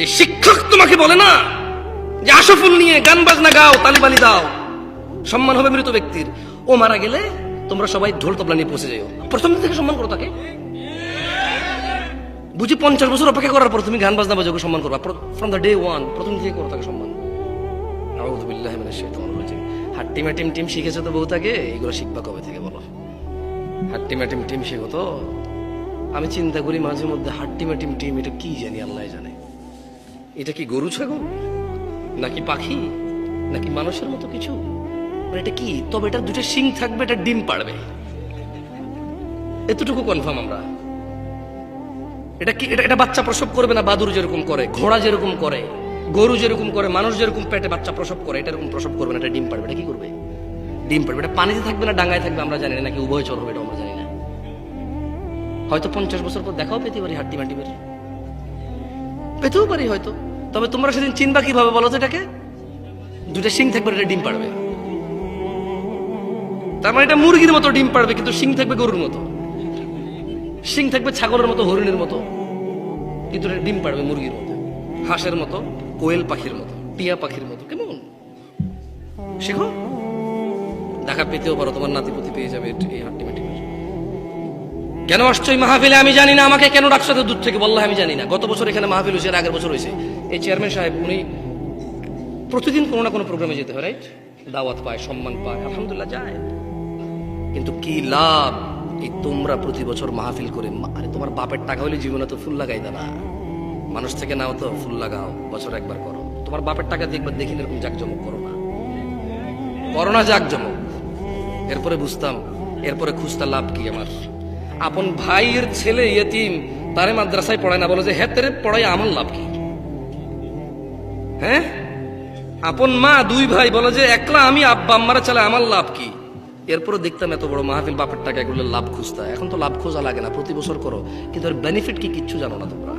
যে শিক্ষক তোমাকে বলে না যে আশফুল নিয়ে গান বাজনা গাও, তালিবালি দাও, সম্মান হবে মৃত ব্যক্তির, ও মারা গেলে তোমরা সবাই ঢোল তবলা নিয়ে পৌঁছে যাও, প্রথম দিন থেকে সম্মান করো তাকে। বুঝি 50 বছর অপেক্ষা করার পর তুমি গান বাজনা বাজাও সম্মান করবা, ফ্রম দ্য ডে ওয়ান প্রথম থেকে করো তাকে সম্মান। আউযু বিল্লাহি মিনাশ শাইতানির রাজিম। হাট্টি ম্যাটিম টিম শিখেছে তো বহুত আগে, এগুলো শিখবা কবে থেকে বলো? হাট্টি ম্যাটিম টিম শিখো তো। আমি চিন্তা করি মাঝে মধ্যে হাট্টি ম্যাটিম টিম এটা কি জানি, আল্লাহ জানে। এটা কি গরু ছাগল নাকি পাখি নাকি মানুষের মতো কিছু, এটা কি? তবে এটা দুটো শিং থাকবে, এটা ডিম পাড়বে, এতটুকু কনফার্ম আমরা। এটা কি? এটা বাচ্চা প্রসব করবে না, বাদুর যেরকম করে, ঘোড়া যেরকম করে, গরু যেরকম করে, মানুষ যেরকম পেটে বাচ্চা প্রসব করে, এটা এরকম প্রসব করবে না, এটা ডিম পাড়বে। এটা কি করবে? ডিম পাড়বে। এটা পানিতে থাকবে না ডাঙায় থাকবে আমরা জানি না, নাকি উভয়চর হবে এটা আমরা জানি না। হয়তো 50 বছর পর দেখাও পেতে পারি, হাড্ডি মাটি বের পেতেও পারি হয়তো। তবে তোমরা সেদিন চিনবা কিভাবে বলো তো? এটাকে দুটা শিং থাকবে, এটা ডিম পাড়বে। তার মানে এটা মুরগির মতো ডিম পাড়বে, কিন্তু শিং থাকবে গরুর মতো, শিং থাকবে ছাগলের মতো, হরিণের মতো, কিন্তু এটা ডিম পাড়বে মুরগির মতো, হাঁসের মতো, কোয়েল পাখির মতো, টিয়া পাখির মতো। কেমন শেখো, দেখা পেতেও পারো, তোমার নাতিপতি পেয়ে যাবে এই হাড্ডি মাটি। কেন আসছো এই মাহফিলে আমি জানি না, আমাকে কেন ডাকছো তো দূর থেকে বললাম আমি জানি না। গত বছর এখানে মাহফিল হয়েছে, আগের বছর হয়েছে। এই চেয়ারম্যান সাহেব উনি প্রতিদিন কোনো না কোনো প্রোগ্রামে যেতে হয়, রাইট? দাওয়াত পায়, সম্মান পায়, আলহামদুলিল্লাহ যায়। কিন্তু কি লাভ এই তোমরা প্রতি বছর মাহফিল করে? আরে তোমার বাপের টাকা হলে জীবনে তো ফুল লাগাই না, মানুষ থেকে নাও তো ফুল লাগাও, বছর একবার করো। তোমার বাপের টাকা দিয়ে একবার দেখি এরকম জাকজমক করো না, করো না জাকজমক। এরপরে বুঝতাম, এরপরে খুঁজতা লাভ কি আমার? আপন ভাইয়ের ছেলে ইয়েতিম, তারে মাদ্রাসায় পড়ায় না, বলে যে হ্যাঁ তেরে পড়াই আমার লাভ কি? হ্যাঁ, আপন মা দুই ভাই বলে যে একলা আমি আব্বা আম্মারা চালে আমার লাভ কি? এরপরে দেখতাম এত বড় মাহফিল, বাপের টাকা এগুলো লাভ খুঁজতা। এখন তো লাভ খোঁজা লাগে না, প্রতি বছর করো, কিন্তু এর বেনিফিট কি কিচ্ছু জানো না তোমরা।